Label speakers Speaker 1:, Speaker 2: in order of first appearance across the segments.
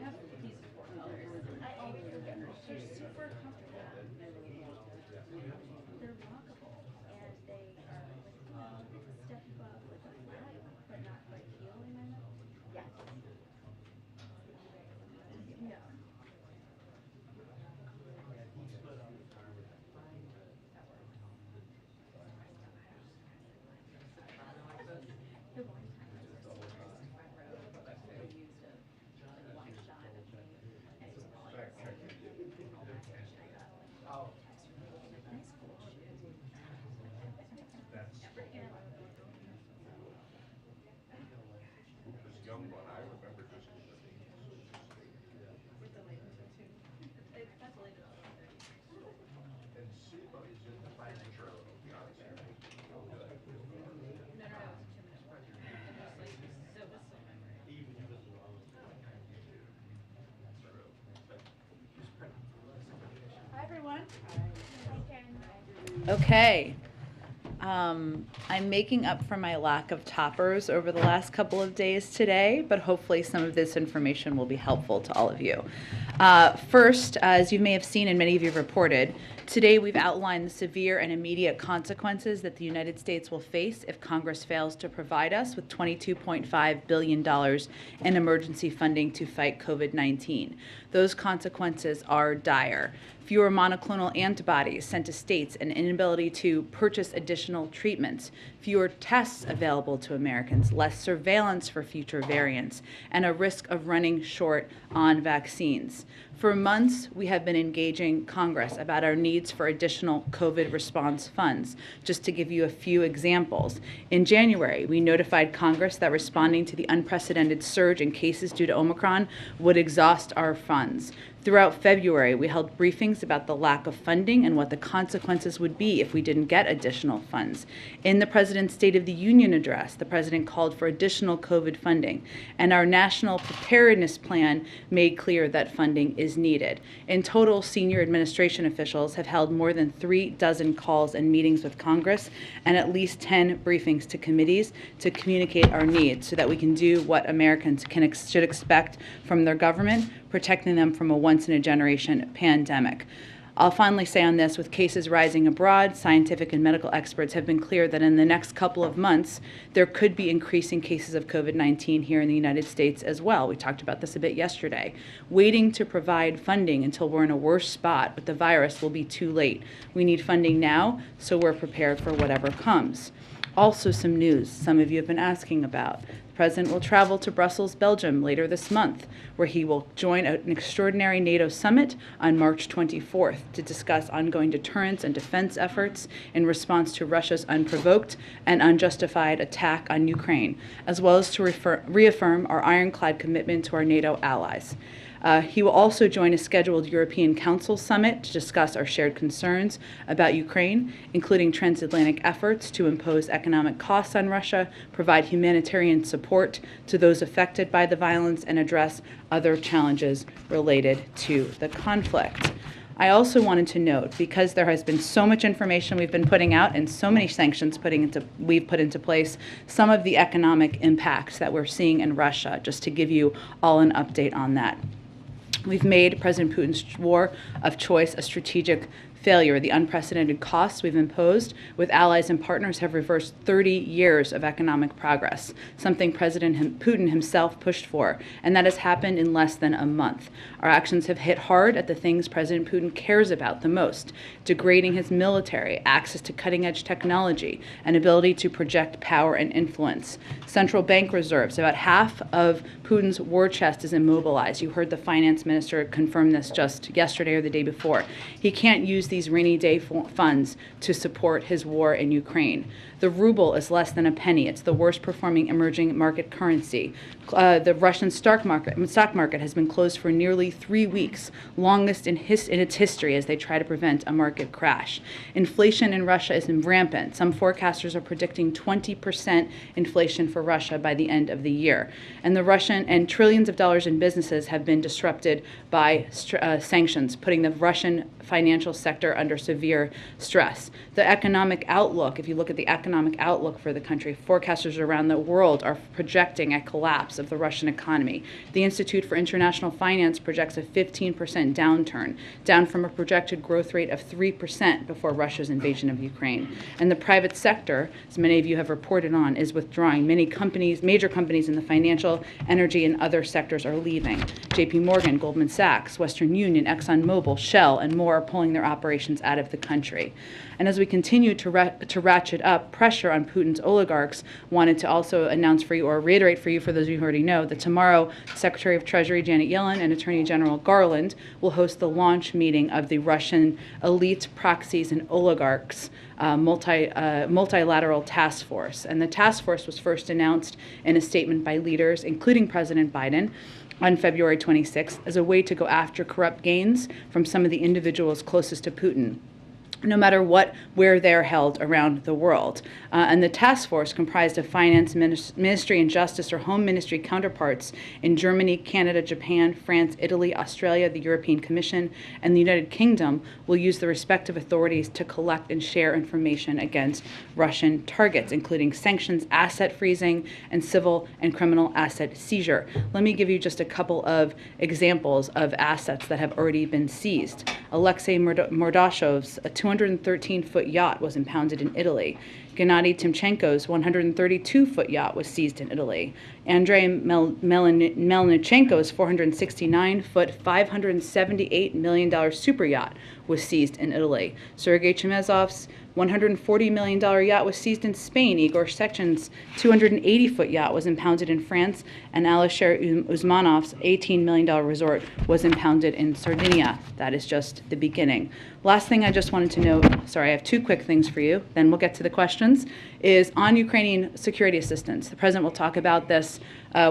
Speaker 1: have these four colors. I always forget her. They're super comfortable. They're rockable, and they are like a step above like a flat, but not quite heel in my mouth. Yes. Yeah. The one time I was in the front row, I used a one shot of me, and it's all I could see. All that shit I got like text from people like nice cool shoes. Yeah, breaking it.
Speaker 2: This young one, I remember just
Speaker 1: With the label too. That's the label.
Speaker 2: and SEMA is in the future of Johnson.
Speaker 1: No, it's a 2-minute program. It's like so memory.
Speaker 3: Hi, everyone. Hi, Karen.
Speaker 4: Okay. I'm making up for my lack of toppers over the last couple of days today, but hopefully some of this information will be helpful to all of you. First, as you may have seen and many of you have reported, today we've outlined the severe and immediate consequences that the United States will face if Congress fails to provide us with $22.5 billion in emergency funding to fight COVID-19. Those consequences are dire. Fewer monoclonal antibodies sent to states, an inability to purchase additional treatments, fewer tests available to Americans, less surveillance for future variants, and a risk of running short on vaccines. For months, we have been engaging Congress about our needs for additional COVID response funds. Just to give you a few examples, in January, we notified Congress that responding to the unprecedented surge in cases due to Omicron would exhaust our funds. Throughout February, we held briefings about the lack of funding and what the consequences would be if we didn't get additional funds. In the President's State of the Union address, the President called for additional COVID funding, and our National Preparedness Plan made clear that funding is needed. In total, senior administration officials have held more than 36 calls and meetings with Congress and at least 10 briefings to committees to communicate our needs so that we can do what Americans should expect from their government, protecting them from a once-in-a-generation pandemic. I'll finally say on this, with cases rising abroad, scientific and medical experts have been clear that in the next couple of months, there could be increasing cases of COVID-19 here in the United States as well. We talked about this a bit yesterday. Waiting to provide funding until we're in a worse spot with the virus will be too late. We need funding now, so we're prepared for whatever comes. Also, some news some of you have been asking about. The President will travel to Brussels, Belgium later this month, where he will join an extraordinary NATO summit on March 24th to discuss ongoing deterrence and defense efforts in response to Russia's unprovoked and unjustified attack on Ukraine, as well as to reaffirm our ironclad commitment to our NATO allies. He will also join a scheduled European Council summit to discuss our shared concerns about Ukraine, including transatlantic efforts to impose economic costs on Russia, provide humanitarian support to those affected by the violence, and address other challenges related to the conflict. I also wanted to note, because there has been so much information we've been putting out and so many sanctions we've put into place, some of the economic impacts that we're seeing in Russia, just to give you all an update on that. We've made President Putin's war of choice a strategic failure. The unprecedented costs we've imposed with allies and partners have reversed 30 years of economic progress, something President Putin himself pushed for, and that has happened in less than a month. Our actions have hit hard at the things President Putin cares about the most: degrading his military, access to cutting-edge technology, and ability to project power and influence. Central bank reserves, about half of Putin's war chest is immobilized. You heard the finance minister confirm this just yesterday or the day before. He can't use these rainy day funds to support his war in Ukraine. The ruble is less than a penny. It's the worst performing emerging market currency. The Russian stock market has been closed for nearly 3 weeks, longest in its history, as they try to prevent a market crash. Inflation in Russia is rampant. Some forecasters are predicting 20% inflation for Russia by the end of the year. And trillions of dollars in businesses have been disrupted by sanctions, putting the Russian financial sector sector under severe stress. The economic outlook, if you look at the economic outlook for the country, forecasters around the world are projecting a collapse of the Russian economy. The Institute for International Finance projects a 15% downturn, down from a projected growth rate of 3% before Russia's invasion of Ukraine. And the private sector, as many of you have reported on, is withdrawing. Many companies, major companies in the financial, energy, and other sectors are leaving. JP Morgan, Goldman Sachs, Western Union, ExxonMobil, Shell, and more are pulling their operations out of the country. And as we continue to ratchet up pressure on Putin's oligarchs, wanted to also announce for you, or reiterate for you, for those of you who already know, that tomorrow Secretary of Treasury Janet Yellen and Attorney General Garland will host the launch meeting of the Russian elite proxies and oligarchs multilateral task force. And the task force was first announced in a statement by leaders, including President Biden, on February 26th, as a way to go after corrupt gains from some of the individuals closest to Putin, no matter where they're held around the world. And the task force, comprised of finance ministry and justice or home ministry counterparts in Germany, Canada, Japan, France, Italy, Australia, the European Commission, and the United Kingdom, will use the respective authorities to collect and share information against Russian targets, including sanctions, asset freezing, and civil and criminal asset seizure. Let me give you just a couple of examples of assets that have already been seized. Alexei Mordashev's 213-foot yacht was impounded in Italy. Gennady Timchenko's 132-foot yacht was seized in Italy. Andrei Melnichenko's 469-foot, $578 million super yacht was seized in Italy. Sergei Chemezov's $140 million yacht was seized in Spain. Igor Sechen's 280-foot yacht was impounded in France, and Alisher Usmanov's $18 million resort was impounded in Sardinia. That is just the beginning. Last thing I just wanted to note, sorry, I have two quick things for you, then we'll get to the questions, is on Ukrainian security assistance. The President will talk about this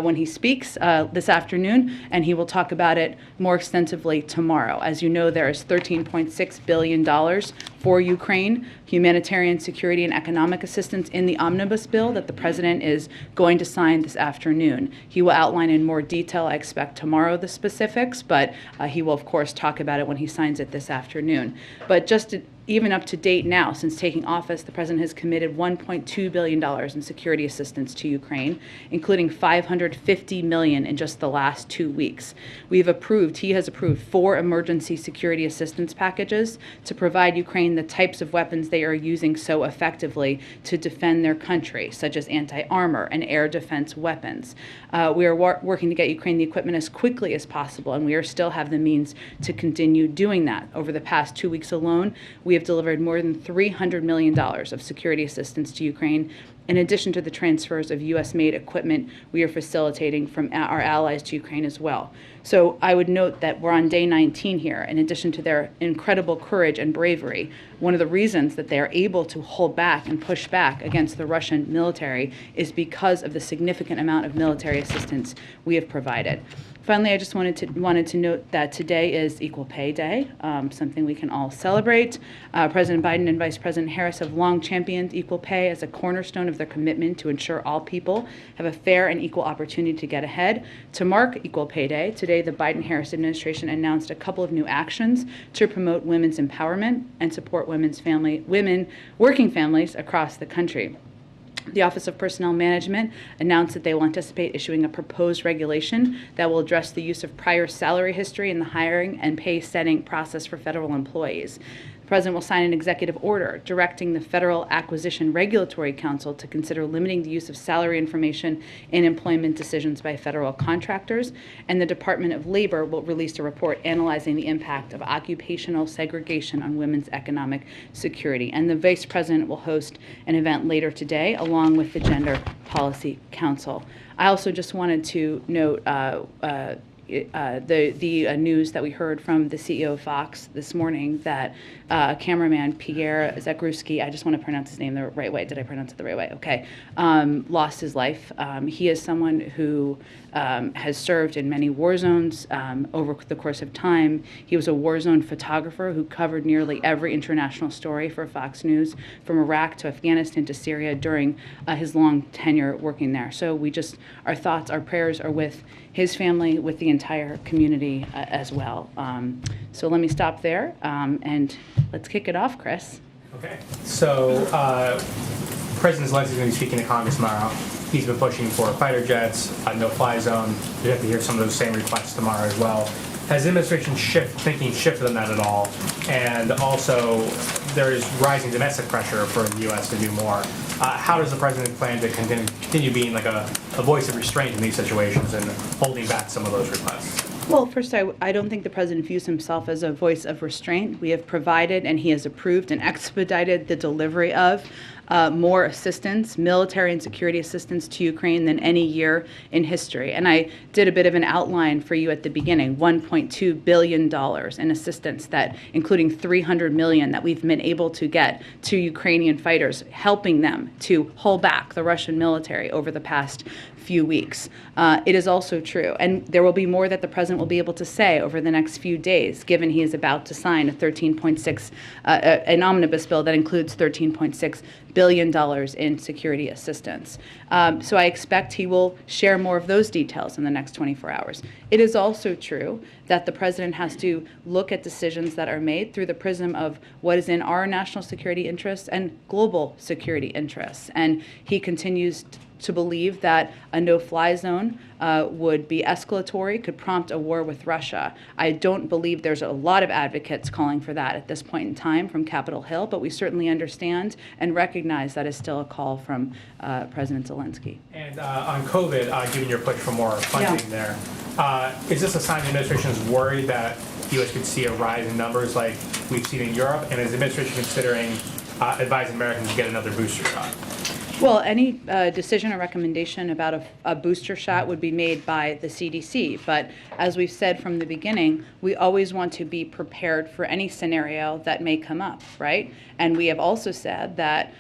Speaker 4: when he speaks this afternoon, and he will talk about it more extensively tomorrow. As you know, there is $13.6 billion for Ukraine, humanitarian, security, and economic assistance in the omnibus bill that the President is going to sign this afternoon. He will outline in more detail, I expect tomorrow, the specifics, but he will, of course, talk about it when he signs it this afternoon. But even up to date now, since taking office, the President has committed $1.2 billion in security assistance to Ukraine, including $550 million in just the last 2 weeks. He has approved 4 emergency security assistance packages to provide Ukraine the types of weapons they are using so effectively to defend their country, such as anti-armor and air defense weapons. We are working to get Ukraine the equipment as quickly as possible, and we still have the means to continue doing that. Over the past 2 weeks alone, we have delivered more than $300 million of security assistance to Ukraine, in addition to the transfers of U.S.-made equipment we are facilitating from our allies to Ukraine as well. So I would note that we're on day 19 here. In addition to their incredible courage and bravery, one of the reasons that they are able to hold back and push back against the Russian military is because of the significant amount of military assistance we have provided. Finally, I just wanted to note that today is Equal Pay Day, something we can all celebrate. President Biden and Vice President Harris have long championed equal pay as a cornerstone of their commitment to ensure all people have a fair and equal opportunity to get ahead. To mark Equal Pay Day, today the Biden-Harris administration announced a couple of new actions to promote women's empowerment and support women working families across the country. The Office of Personnel Management announced that they will anticipate issuing a proposed regulation that will address the use of prior salary history in the hiring and pay setting process for federal employees. The President will sign an executive order directing the Federal Acquisition Regulatory Council to consider limiting the use of salary information in employment decisions by federal contractors, and the Department of Labor will release a report analyzing the impact of occupational segregation on women's economic security. And the Vice President will host an event later today along with the Gender Policy Council. I also just wanted to note the news that we heard from the CEO of Fox this morning that cameraman Pierre Zakrzewski, I just want to pronounce his name the right way. Did I pronounce it the right way? Okay. Lost his life. He is someone who has served in many war zones over the course of time. He was a war zone photographer who covered nearly every international story for Fox News, from Iraq to Afghanistan to Syria, during his long tenure working there. So our thoughts, our prayers are with his family, with the entire community as well. So let me stop there, and let's kick it off, Chris.
Speaker 5: Okay. So President Zelensky is going to be speaking to Congress tomorrow. He's been pushing for fighter jets, no-fly zone. We have to hear some of those same requests tomorrow as well. Has the administration thinking shifted on that at all? And also, there is rising domestic pressure for the U.S. to do more. How does the president plan to continue being like a voice of restraint in these situations and holding back some of those requests?
Speaker 4: Well, first, I don't think the president views himself as a voice of restraint. We have provided and he has approved and expedited the delivery of more assistance, military and security assistance to Ukraine than any year in history. And I did a bit of an outline for you at the beginning, $1.2 billion in assistance, that including $300 million that we've been able to get to Ukrainian fighters, helping them to hold back the Russian military over the past few weeks. It is also true, and there will be more that the president will be able to say over the next few days, given he is about to sign a 13.6, an omnibus bill that includes $13.6 billion in security assistance. So I expect he will share more of those details in the next 24 hours. It is also true that the president has to look at decisions that are made through the prism of what is in our national security interests and global security interests. And he continues to believe that a no-fly zone would be escalatory, could prompt a war with Russia. I don't believe there's a lot of advocates calling for that at this point in time from Capitol Hill, but we certainly understand and recognize that is still a call from President Zelensky.
Speaker 5: And on COVID, given your push for more funding there, is this a sign the administration is worried that the U.S. could see a rise in numbers like we've seen in Europe? And is the administration considering advising Americans to get another booster shot?
Speaker 4: Well, any decision or recommendation about a booster shot would be made by the CDC. But as we've said from the beginning, we always want to be prepared for any scenario that may come up, right? And we have also said that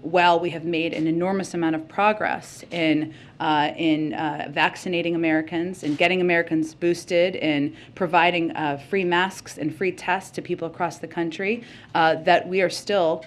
Speaker 4: while we have made an enormous amount of progress in vaccinating Americans and getting Americans boosted and providing free masks and free tests to people across the country, that we are still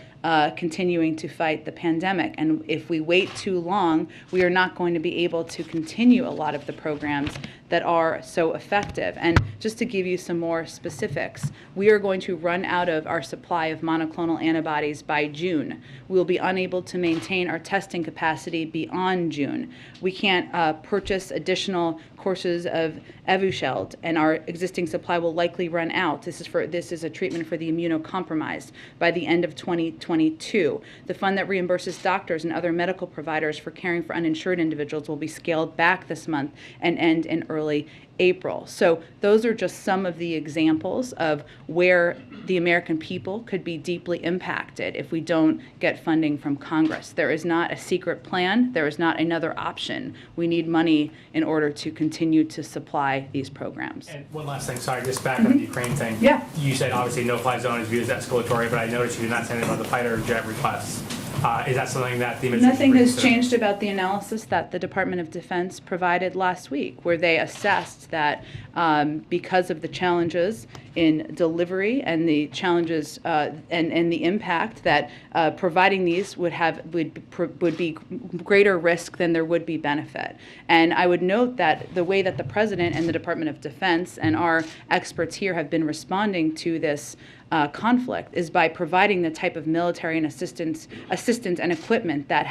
Speaker 4: continuing to fight the pandemic. And if we wait too long, we are not going to be able to continue a lot of the programs that are so effective. And just to give you some more specifics, we are going to run out of our supply of monoclonal antibodies by June. We will be unable to maintain our testing capacity beyond June. We can't purchase additional courses of Evusheld, and our existing supply will likely run out. This is a treatment for the immunocompromised by the end of 2022. The fund that reimburses doctors and other medical providers for caring for uninsured individuals will be scaled back this month and end in early April. So those are just some of the examples of where the American people could be deeply impacted if we don't get funding from Congress. There is not a secret plan. There is not another option. We need money in order to continue to supply these programs.
Speaker 5: And one last thing, sorry, just back on the Ukraine thing.
Speaker 4: Yeah.
Speaker 5: You said obviously no-fly zone is viewed as escalatory, but I noticed you did not say anything about the fighter jet requests. Is that something that the administration
Speaker 4: Nothing has
Speaker 5: brings to-
Speaker 4: changed about the analysis that the Department of Defense provided last week, where they assessed that because of the challenges in delivery and the challenges and the impact that providing these would be greater risk than there would be benefit. And I would note that the way that the President and the Department of Defense and our experts here have been responding to this conflict is by providing the type of military and assistance and equipment that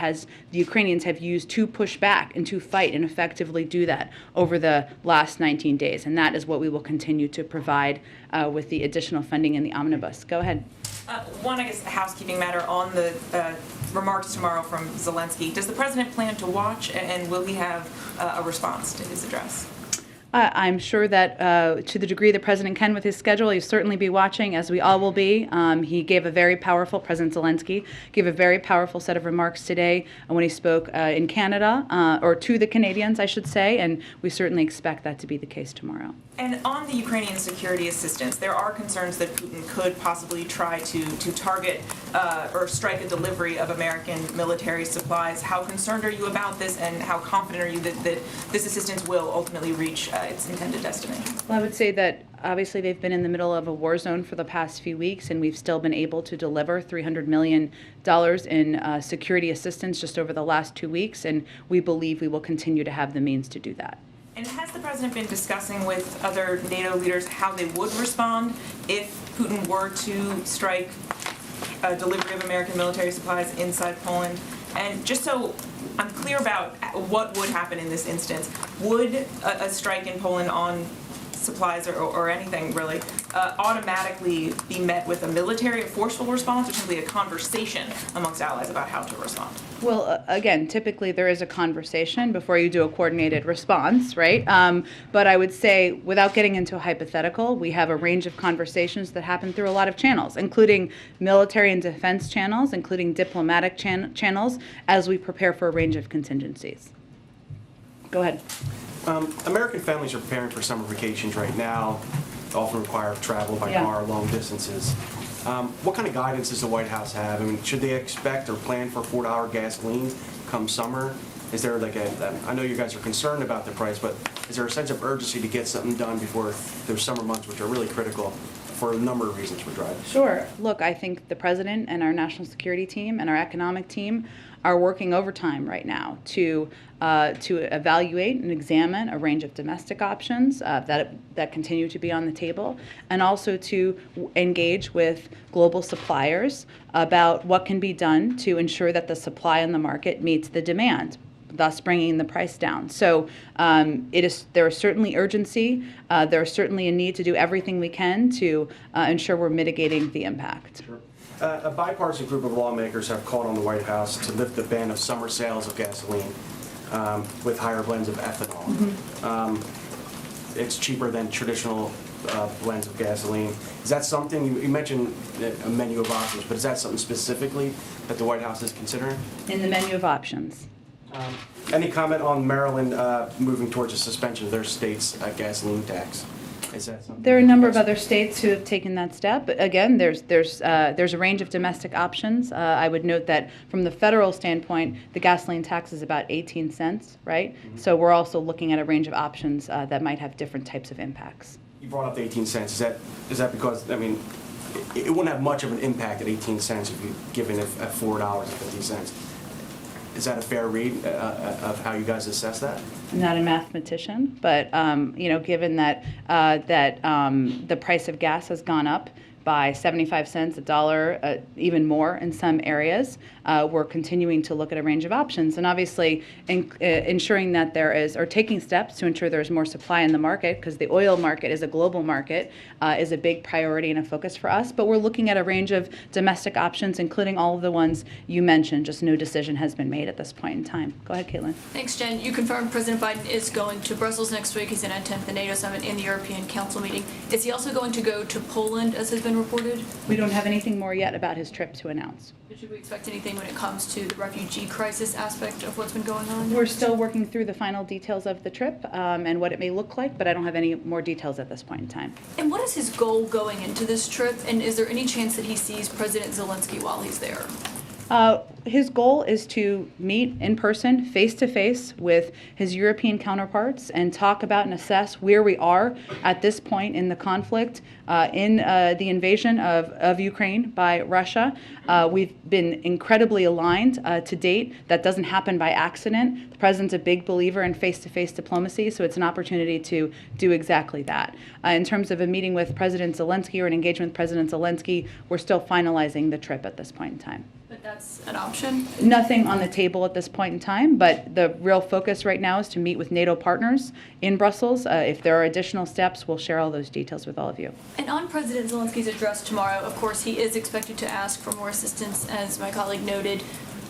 Speaker 4: the Ukrainians have used to push back and to fight and effectively do that over the last 19 days. And that is what we will continue to provide with the additional funding in the omnibus. Go ahead.
Speaker 6: One, I guess, housekeeping matter on the remarks tomorrow from Zelensky. Does the president plan to watch, and will he have a response to his address?
Speaker 4: I'm sure that to the degree the president can with his schedule, he'll certainly be watching, as we all will be. He gave a very powerful, President Zelensky gave a very powerful set of remarks today when he spoke in Canada, or to the Canadians, I should say, and we certainly expect that to be the case tomorrow.
Speaker 6: And on the Ukrainian security assistance, there are concerns that Putin could possibly try to target or strike a delivery of American military supplies. How concerned are you about this, and how confident are you that this assistance will ultimately reach its intended destination?
Speaker 4: Well, I would say that obviously they've been in the middle of a war zone for the past few weeks, and we've still been able to deliver $300 million in security assistance just over the last 2 weeks, and we believe we will continue to have the means to do that.
Speaker 6: And has the president been discussing with other NATO leaders how they would respond if Putin were to strike a delivery of American military supplies inside Poland? And just so I'm clear about what would happen in this instance, would a strike in Poland on supplies or anything really automatically be met with a military, a forceful response, or simply a conversation amongst allies about how to respond?
Speaker 4: Well, again, typically there is a conversation before you do a coordinated response, right? But I would say, without getting into a hypothetical, we have a range of conversations that happen through a lot of channels, including military and defense channels, including diplomatic channels, as we prepare for a range of contingencies. Go ahead.
Speaker 7: American families are preparing for summer vacations right now, often require travel by car long distances. What kind of guidance does the White House have? I mean, should they expect or plan for $4 gasoline come summer? Is there like I know you guys are concerned about the price, but is there a sense of urgency to get something done before those summer months, which are really critical for a number of reasons for drivers?
Speaker 4: Sure. Look, I think the president and our national security team and our economic team are working overtime right now to evaluate and examine a range of domestic options that continue to be on the table, and also to engage with global suppliers about what can be done to ensure that the supply in the market meets the demand, thus bringing the price down. So there is certainly urgency. There is certainly a need to do everything we can to ensure we're mitigating the impact.
Speaker 7: Sure. A bipartisan group of lawmakers have called on the White House to lift the ban of summer sales of gasoline with higher blends of ethanol. It's cheaper than traditional blends of gasoline. Is that something, you mentioned a menu of options, but is that something specifically that the White House is considering?
Speaker 4: In the menu of options.
Speaker 7: Any comment on Maryland moving towards a suspension of their state's gasoline tax? Is that something?
Speaker 4: There are a number of other states who have taken that step. But again, there's a range of domestic options. I would note that from the federal standpoint, the gasoline tax is about 18 cents, right? Mm-hmm. So we're also looking at a range of options that might have different types of impacts.
Speaker 7: You brought up the 18 cents. Is that because, I mean, it wouldn't have much of an impact at 18 cents if you given it at $4.50. Is that a fair read of how you guys assess that?
Speaker 4: I'm not a mathematician, but given that the price of gas has gone up by 75 cents, $1, even more in some areas, we're continuing to look at a range of options, and obviously ensuring that there is, or taking steps to ensure there's more supply in the market, because the oil market is a global market, is a big priority and a focus for us. But we're looking at a range of domestic options, including all of the ones you mentioned. Just no decision has been made at this point in time. Go ahead, Caitlin.
Speaker 8: Thanks, Jen. You confirmed President Biden is going to Brussels next week. He's going to attend the NATO summit and the European Council meeting. Is he also going to go to Poland, as has been reported?
Speaker 4: We don't have anything more yet about his trip to announce.
Speaker 8: Should we expect anything when it comes to the refugee crisis aspect of what's been going on?
Speaker 4: We're still working through the final details of the trip and what it may look like, but I don't have any more details at this point in time.
Speaker 8: And what is his goal going into this trip? And is there any chance that he sees President Zelensky while he's there?
Speaker 4: His goal is to meet in person, face-to-face, with his European counterparts and talk about and assess where we are at this point in the conflict, in the invasion of Ukraine by Russia. We've been incredibly aligned to date. That doesn't happen by accident. The president's a big believer in face-to-face diplomacy, so it's an opportunity to do exactly that. In terms of a meeting with President Zelensky or an engagement with President Zelensky, we're still finalizing the trip at this point in time.
Speaker 8: But that's an option?
Speaker 4: Nothing on the table at this point in time, but the real focus right now is to meet with NATO partners in Brussels. If there are additional steps, we'll share all those details with all of you.
Speaker 8: And on President Zelensky's address tomorrow, of course, he is expected to ask for more assistance, as my colleague noted.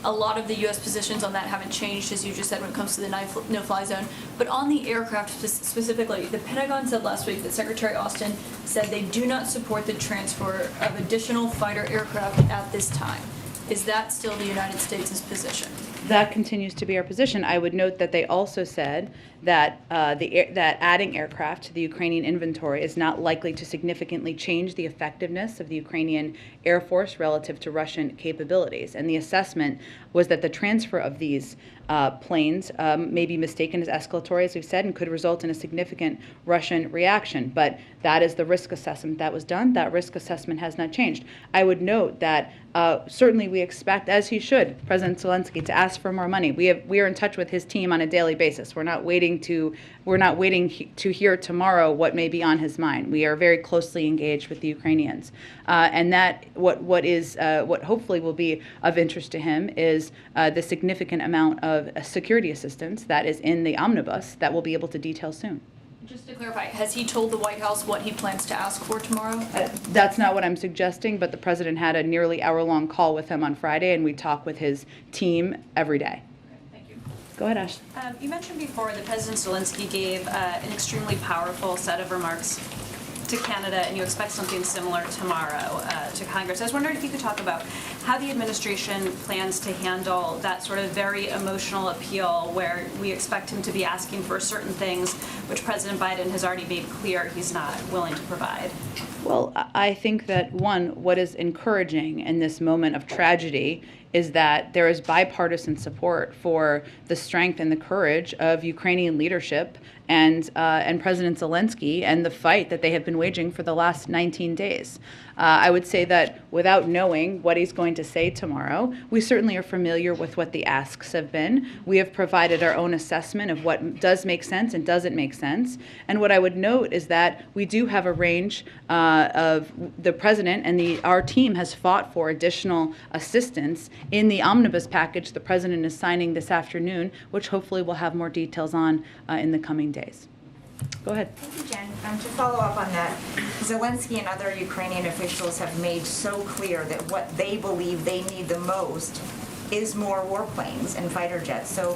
Speaker 8: A lot of the U.S. positions on that haven't changed, as you just said, when it comes to the no-fly zone. But on the aircraft specifically, the Pentagon said last week that Secretary Austin said they do not support the transfer of additional fighter aircraft at this time. Is that still the United States' position?
Speaker 4: That continues to be our position. I would note that they also said that that adding aircraft to the Ukrainian inventory is not likely to significantly change the effectiveness of the Ukrainian Air Force relative to Russian capabilities. And the assessment was that the transfer of these planes may be mistaken as escalatory, as we've said, and could result in a significant Russian reaction. But that is the risk assessment that was done. That risk assessment has not changed. I would note that certainly we expect, as he should, President Zelensky, to ask for more money. We are in touch with his team on a daily basis. We're not waiting to hear tomorrow what may be on his mind. We are very closely engaged with the Ukrainians, and that what hopefully will be of interest to him is the significant amount of security assistance that is in the omnibus that we'll be able to detail soon.
Speaker 8: Just to clarify, has he told the White House what he plans to ask for tomorrow?
Speaker 4: That's not what I'm suggesting, but the president had a nearly hour-long call with him on Friday, and we talk with his team every day.
Speaker 8: Thank you.
Speaker 4: Go ahead, Ash.
Speaker 9: You mentioned before that President Zelensky gave an extremely powerful set of remarks to Canada, and you expect something similar tomorrow to Congress. I was wondering if you could talk about how the administration plans to handle that sort of very emotional appeal where we expect him to be asking for certain things which President Biden has already made clear he's not willing to provide.
Speaker 4: Well, I think that, one, what is encouraging in this moment of tragedy is that there is bipartisan support for the strength and the courage of Ukrainian leadership and President Zelensky and the fight that they have been waging for the last 19 days. I would say that without knowing what he's going to say tomorrow, we certainly are familiar with what the asks have been. We have provided our own assessment of what does make sense and doesn't make sense. And what I would note is that we do have a range of the president and our team has fought for additional assistance in the omnibus package the president is signing this afternoon, which hopefully we'll have more details on in the coming days. Go ahead.
Speaker 10: Thank you, Jen. To follow up on that, Zelensky and other Ukrainian officials have made so clear that what they believe they need the most is more warplanes and fighter jets. So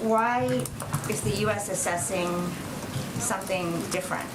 Speaker 10: why is the U.S. assessing something different?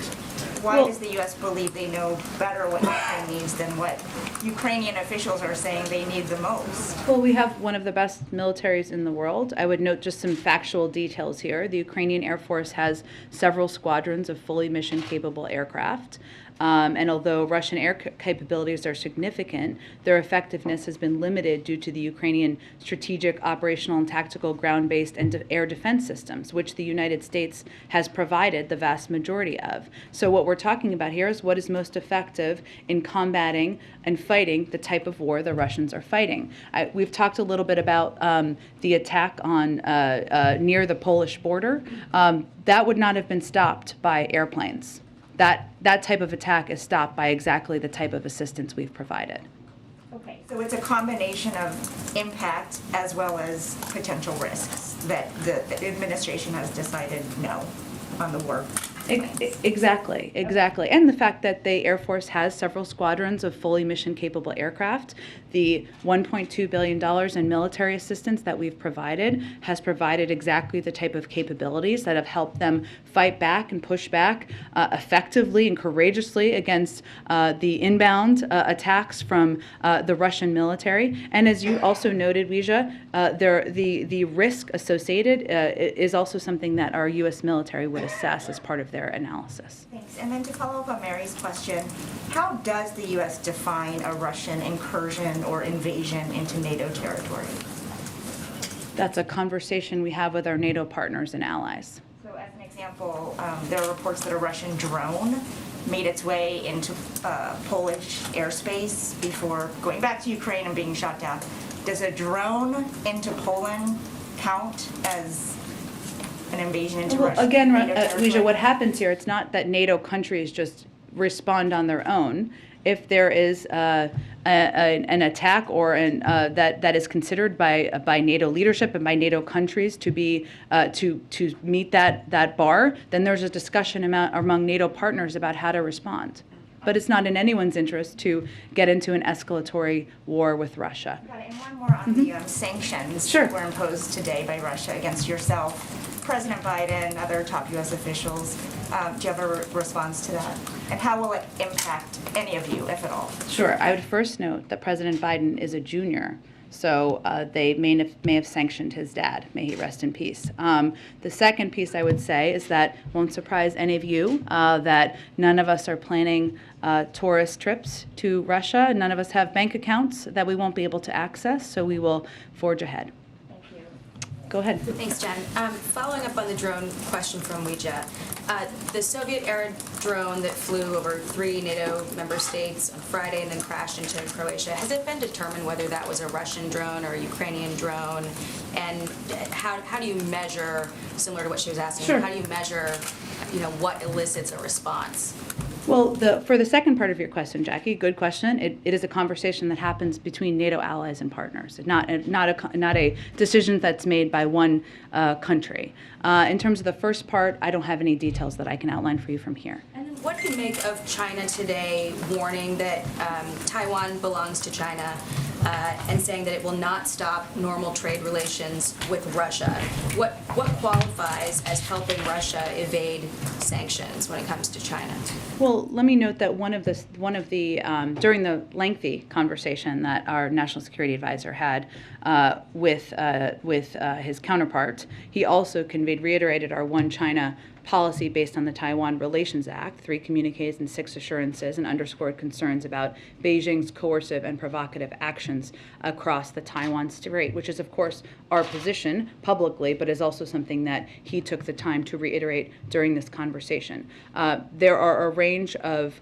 Speaker 10: Why does the U.S. believe they know better what Ukraine needs than what Ukrainian officials are saying they need the most?
Speaker 4: Well, we have one of the best militaries in the world. I would note just some factual details here. The Ukrainian Air Force has several squadrons of fully mission-capable aircraft. And although Russian air capabilities are significant, their effectiveness has been limited due to the Ukrainian strategic, operational, and tactical ground-based and air defense systems, which the United States has provided the vast majority of. So what we're talking about here is what is most effective in combating and fighting the type of war the Russians are fighting. We've talked a little bit about the attack on near the Polish border. That would not have been stopped by airplanes. That type of attack is stopped by exactly the type of assistance we've provided.
Speaker 10: Okay, so it's a combination of impact as well as potential risks that the administration has decided no on the war.
Speaker 4: Exactly. And the fact that the Air Force has several squadrons of fully mission-capable aircraft, the $1.2 billion in military assistance that we've provided has provided exactly the type of capabilities that have helped them fight back and push back effectively and courageously against the inbound attacks from the Russian military. And as you also noted, Weija, the risk associated is also something that our U.S. military would assess as part of their analysis.
Speaker 10: Thanks. And then to follow up on Mary's question, how does the U.S. define a Russian incursion or invasion into NATO territory?
Speaker 4: That's a conversation we have with our NATO partners and allies.
Speaker 10: So as an example, there are reports that a Russian drone made its way into Polish airspace before going back to Ukraine and being shot down. Does a drone into Poland count as an invasion into Russia?
Speaker 4: Well, again,
Speaker 10: NATO territory?
Speaker 4: Weija, what happens here, it's not that NATO countries just respond on their own. If there is an attack or that is considered by NATO leadership and by NATO countries to be to meet that bar, then there's a discussion among NATO partners about how to respond. But it's not in anyone's interest to get into an escalatory war with Russia.
Speaker 10: Got it. And one more on the sanctions
Speaker 4: Sure.
Speaker 10: that were imposed today by Russia against yourself, President Biden, other top U.S. officials. Do you have a response to that? And how will it impact any of you, if at all?
Speaker 4: Sure. I would first note that President Biden is a junior, so they may have sanctioned his dad. May he rest in peace. The second piece I would say is that won't surprise any of you that none of us are planning tourist trips to Russia. None of us have bank accounts that we won't be able to access, so we will forge ahead.
Speaker 10: Thank you.
Speaker 4: Go ahead.
Speaker 11: Thanks, Jen. Following up on the drone question from Ouija, the Soviet-era drone that flew over 3 NATO member states on Friday and then crashed into Croatia, has it been determined whether that was a Russian drone or a Ukrainian drone? And how do you measure, similar to what she was asking,
Speaker 4: Sure.
Speaker 11: how do you measure, what elicits a response?
Speaker 4: Well, for the second part of your question, Jackie, good question. It is a conversation that happens between NATO allies and partners, not a decision that's made by one country. In terms of the first part, I don't have any details that I can outline for you from here.
Speaker 11: And then what do you make of China today warning that Taiwan belongs to China and saying that it will not stop normal trade relations with Russia? What qualifies as helping Russia evade sanctions when it comes to China?
Speaker 4: Well, let me note that one of the during the lengthy conversation that our national security advisor had with his counterpart, he also reiterated our One China policy based on the Taiwan Relations Act, 3 communiques and 6 assurances, and underscored concerns about Beijing's coercive and provocative actions across the Taiwan Strait, which is, of course, our position publicly, but is also something that he took the time to reiterate during this conversation. There are a range of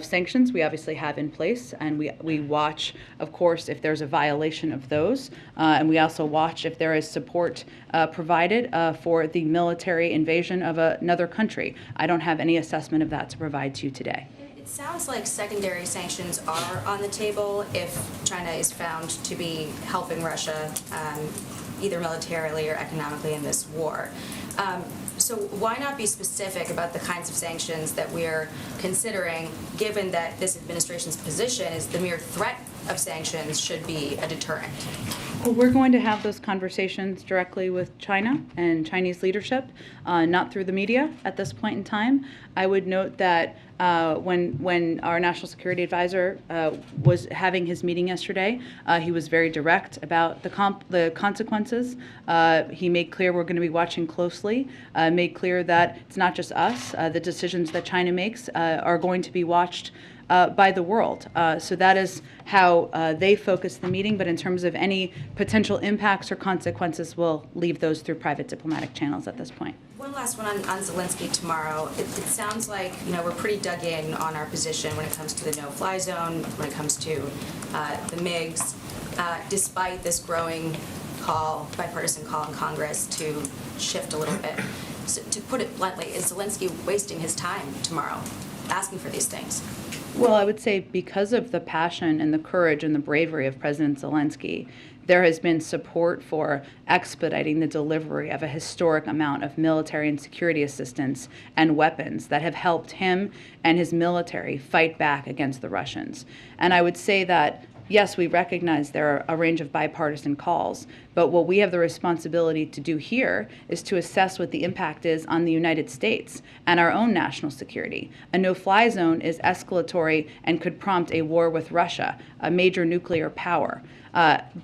Speaker 4: sanctions we obviously have in place, and we watch, of course, if there's a violation of those, and we also watch if there is support provided for the military invasion of another country. I don't have any assessment of that to provide to you today.
Speaker 11: It sounds like secondary sanctions are on the table if China is found to be helping Russia either militarily or economically in this war. So why not be specific about the kinds of sanctions that we're considering, given that this administration's position is the mere threat of sanctions should be a deterrent?
Speaker 4: Well, we're going to have those conversations directly with China and Chinese leadership, not through the media at this point in time. I would note that when our national security advisor was having his meeting yesterday, he was very direct about the consequences. He made clear we're going to be watching closely, made clear that it's not just us. The decisions that China makes are going to be watched by the world. So that is how they focus the meeting, but in terms of any potential impacts or consequences, we'll leave those through private diplomatic channels at this point.
Speaker 11: One last one on Zelensky tomorrow. It sounds like we're pretty dug in on our position when it comes to the no-fly zone, when it comes to the MiGs, despite this growing bipartisan call in Congress to shift a little bit. So to put it bluntly, is Zelensky wasting his time tomorrow asking for these things?
Speaker 4: Well, I would say because of the passion and the courage and the bravery of President Zelensky, there has been support for expediting the delivery of a historic amount of military and security assistance and weapons that have helped him and his military fight back against the Russians. And I would say that, yes, we recognize there are a range of bipartisan calls, but what we have the responsibility to do here is to assess what the impact is on the United States and our own national security. A no-fly zone is escalatory and could prompt a war with Russia, a major nuclear power.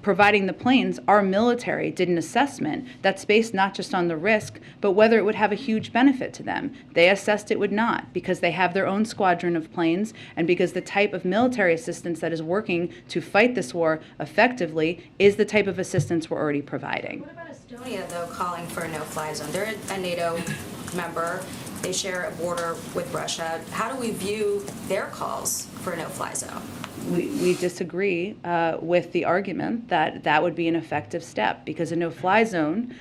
Speaker 4: Providing the planes, our military did an assessment that's based not just on the risk, but whether it would have a huge benefit to them. They assessed it would not, because they have their own squadron of planes, and because the type of military assistance that is working to fight this war effectively is the type of assistance we're already providing.
Speaker 11: What about Estonia, though, calling for a no-fly zone? They're a NATO member. They share a border with Russia. How do we view their calls for a no-fly zone?
Speaker 4: We disagree with the argument that that would be an effective step, because a no-fly zone,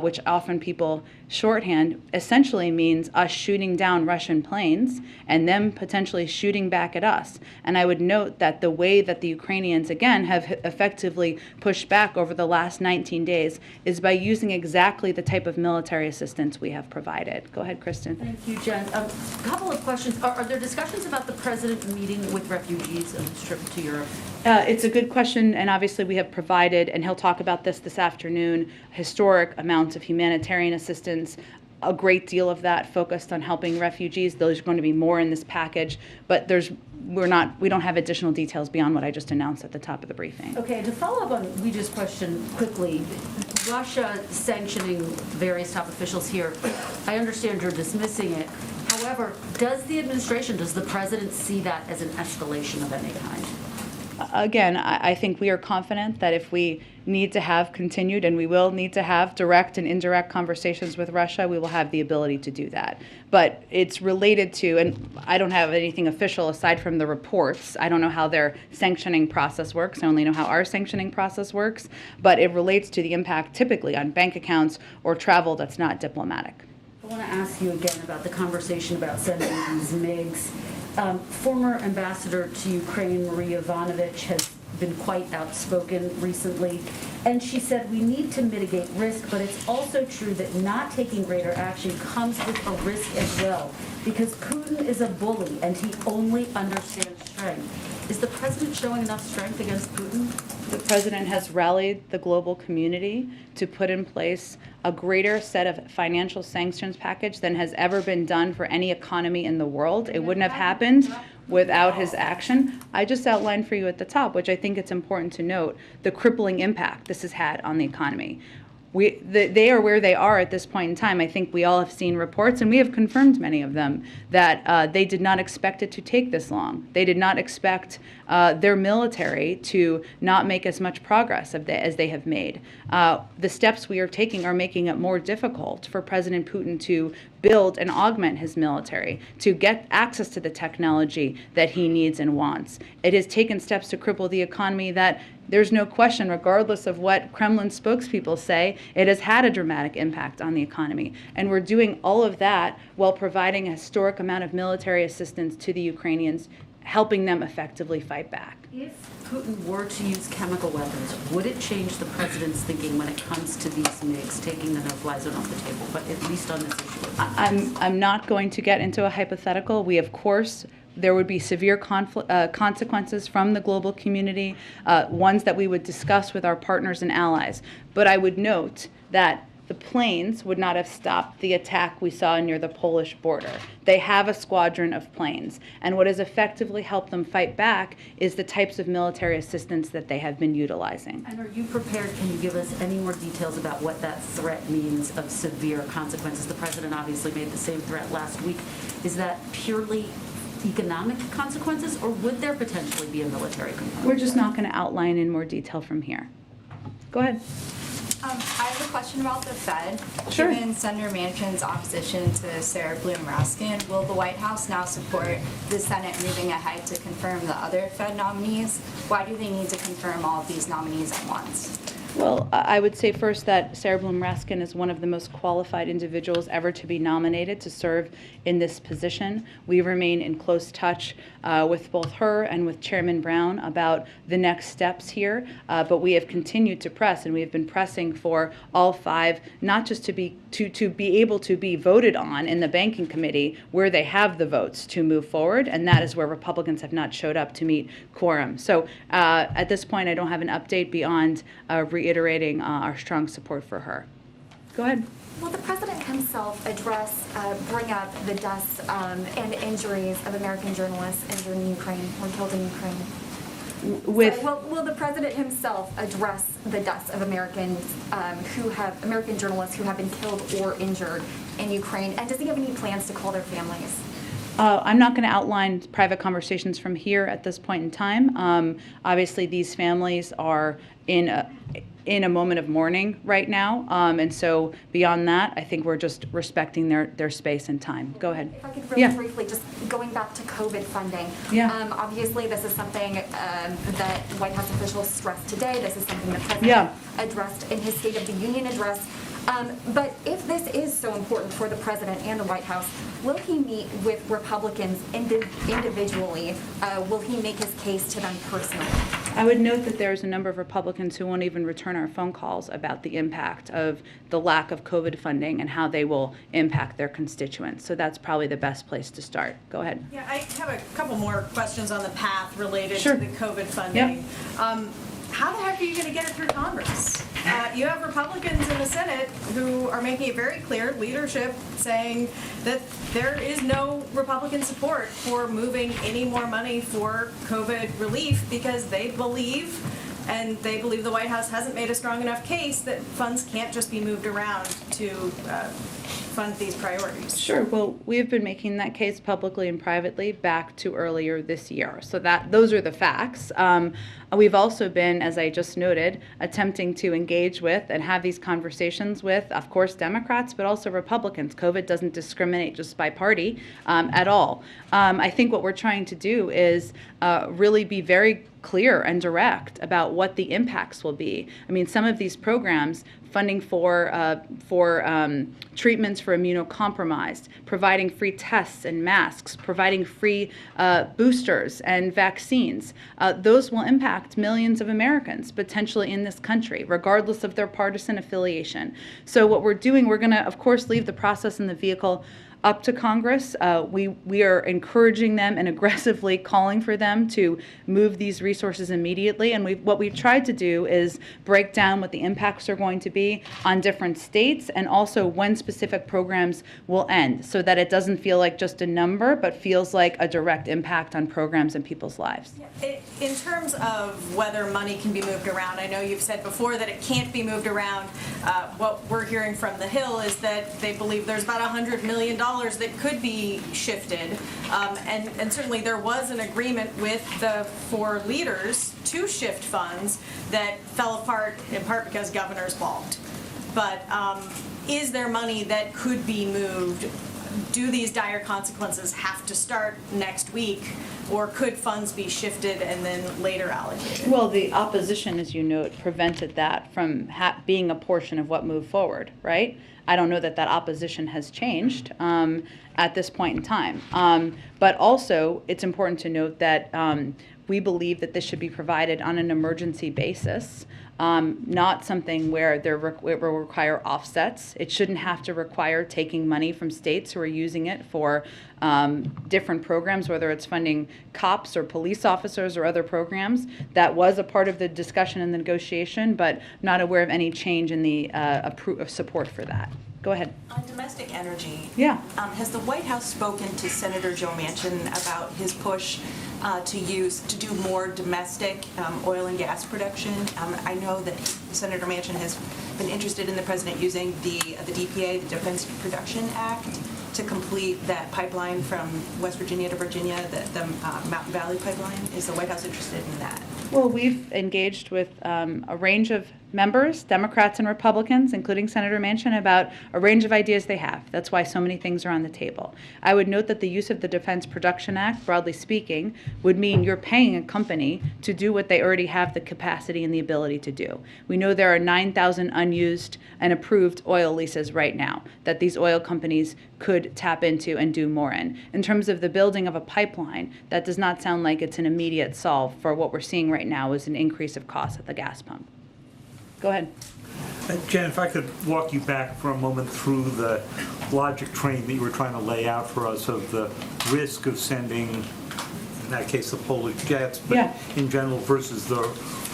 Speaker 4: which often people shorthand, essentially means us shooting down Russian planes and them potentially shooting back at us. And I would note that the way that the Ukrainians, again, have effectively pushed back over the last 19 days is by using exactly the type of military assistance we have provided. Go ahead, Kristen.
Speaker 12: Thank you, Jen. A couple of questions. Are there discussions about the president meeting with refugees and his trip to Europe?
Speaker 4: It's a good question, and obviously we have provided, and he'll talk about this afternoon, historic amounts of humanitarian assistance, a great deal of that focused on helping refugees. There's going to be more in this package, but we don't have additional details beyond what I just announced at the top of the briefing.
Speaker 12: Okay, to follow up on Ouija's question quickly, Russia sanctioning various top officials here, I understand you're dismissing it. However, does the president see that as an escalation of any kind?
Speaker 4: Again, I think we are confident that if we need to have continued, and we will need to have direct and indirect conversations with Russia, we will have the ability to do that. But it's related to, and I don't have anything official aside from the reports. I don't know how their sanctioning process works. I only know how our sanctioning process works. But it relates to the impact typically on bank accounts or travel that's not diplomatic.
Speaker 12: I want to ask you again about the conversation about sending these MiGs. Former ambassador to Ukraine, Maria Ivanovich, has been quite outspoken recently, and she said we need to mitigate risk, but it's also true that not taking greater action comes with a risk as well, because Putin is a bully and he only understands strength. Is the president showing enough strength against Putin?
Speaker 4: The president has rallied the global community to put in place a greater set of financial sanctions package than has ever been done for any economy in the world. It wouldn't have happened without his action. I just outlined for you at the top, which I think it's important to note, the crippling impact this has had on the economy. They are where they are at this point in time. I think we all have seen reports, and we have confirmed many of them, that they did not expect it to take this long. They did not expect their military to not make as much progress as they have made. The steps we are taking are making it more difficult for President Putin to build and augment his military, to get access to the technology that he needs and wants. It has taken steps to cripple the economy that there's no question, regardless of what Kremlin spokespeople say, it has had a dramatic impact on the economy. And we're doing all of that while providing a historic amount of military assistance to the Ukrainians, helping them effectively fight back.
Speaker 12: If Putin were to use chemical weapons, would it change the president's thinking when it comes to these MiGs, taking the no-fly zone off the table, but at least on this issue?
Speaker 4: I'm not going to get into a hypothetical. We, of course, there would be severe consequences from the global community, ones that we would discuss with our partners and allies. But I would note that the planes would not have stopped the attack we saw near the Polish border. They have a squadron of planes, and what has effectively helped them fight back is the types of military assistance that they have been utilizing.
Speaker 12: And are you prepared, can you give us any more details about what that threat means of severe consequences? The president obviously made the same threat last week. Is that purely economic consequences, or would there potentially be a military component?
Speaker 4: We're just not going to outline in more detail from here. Go ahead.
Speaker 10: I have a question about the Fed.
Speaker 4: Sure.
Speaker 10: Given Senator Manchin's opposition to Sarah Bloom Raskin, will the White House now support the Senate moving ahead to confirm the other Fed nominees? Why do they need to confirm all of these nominees at once?
Speaker 4: Well, I would say first that Sarah Bloom Raskin is one of the most qualified individuals ever to be nominated to serve in this position. We remain in close touch with both her and with Chairman Brown about the next steps here, but we have continued to press, and we have been pressing for all five, not just to be able to be voted on in the banking committee where they have the votes to move forward, and that is where Republicans have not showed up to meet quorum. So at this point, I don't have an update beyond reiterating our strong support for her. Go ahead.
Speaker 1: Will the president himself bring up the deaths and injuries of American journalists injured in Ukraine or killed in Ukraine? Will the president himself address the deaths of American journalists who have been killed or injured in Ukraine? And does he have any plans to call their families?
Speaker 4: I'm not going to outline private conversations from here at this point in time. Obviously, these families are in a moment of mourning right now, and so beyond that, I think we're just respecting their space and time. Go ahead.
Speaker 1: If I could really briefly, just going back to COVID funding.
Speaker 4: Yeah.
Speaker 1: Obviously, this is something that White House officials stressed today. This is something the president addressed in his State of the Union address. But if this is so important for the president and the White House, will he meet with Republicans individually? Will he make his case to them personally?
Speaker 4: I would note that there's a number of Republicans who won't even return our phone calls about the impact of the lack of COVID funding and how they will impact their constituents. So that's probably the best place to start. Go ahead.
Speaker 9: Yeah, I have a couple more questions on the path related to the COVID funding.
Speaker 4: Yep.
Speaker 9: How the heck are you going to get it through Congress? You have Republicans in the Senate who are making it very clear, leadership saying that there is no Republican support for moving any more money for COVID relief because they believe the White House hasn't made a strong enough case that funds can't just be moved around to fund these priorities?
Speaker 4: Sure. Well, we've been making that case publicly and privately back to earlier this year. So those are the facts. We've also been, as I just noted, attempting to engage with and have these conversations with, of course, Democrats, but also Republicans. COVID doesn't discriminate just by party at all. I think what we're trying to do is really be very clear and direct about what the impacts will be. I mean, some of these programs, funding for treatments for immunocompromised, providing free tests and masks, providing free boosters and vaccines, those will impact millions of Americans potentially in this country, regardless of their partisan affiliation. So what we're doing, we're going to, of course, leave the process and the vehicle up to Congress. We are encouraging them and aggressively calling for them to move these resources immediately. And what we've tried to do is break down what the impacts are going to be on different states and also when specific programs will end, so that it doesn't feel like just a number, but feels like a direct impact on programs and people's lives.
Speaker 9: In terms of whether money can be moved around, I know you've said before that it can't be moved around. What we're hearing from the Hill is that they believe there's about $100 million that could be shifted. And certainly there was an agreement with the four leaders to shift funds that fell apart in part because governors balked. But is there money that could be moved? Do these dire consequences have to start next week, or could funds be shifted and then later allocated?
Speaker 4: Well, the opposition, as you note, prevented that from being a portion of what moved forward, right? I don't know that opposition has changed at this point in time. But also, it's important to note that we believe that this should be provided on an emergency basis. Not something where it will require offsets. It shouldn't have to require taking money from states who are using it for different programs, whether it's funding cops or police officers or other programs. That was a part of the discussion and the negotiation, but not aware of any change in the support for that. Go ahead.
Speaker 6: On domestic energy,
Speaker 4: has
Speaker 6: the White House spoken to Senator Joe Manchin about his push to do more domestic oil and gas production? I know that Senator Manchin has been interested in the president using the DPA, the Defense Production Act, to complete that pipeline from West Virginia to Virginia, the Mountain Valley pipeline. Is the White House interested in that?
Speaker 4: Well, we've engaged with a range of members, Democrats and Republicans, including Senator Manchin, about a range of ideas they have. That's why so many things are on the table. I would note that the use of the Defense Production Act, broadly speaking, would mean you're paying a company to do what they already have the capacity and the ability to do. We know there are 9,000 unused and approved oil leases right now that these oil companies could tap into and do more in. In terms of the building of a pipeline, that does not sound like it's an immediate solve for what we're seeing right now is an increase of costs at the gas pump. Go ahead.
Speaker 13: Jen, if I could walk you back for a moment through the logic train that you were trying to lay out for us of the risk of sending, in that case, the Polish jets, but in general versus the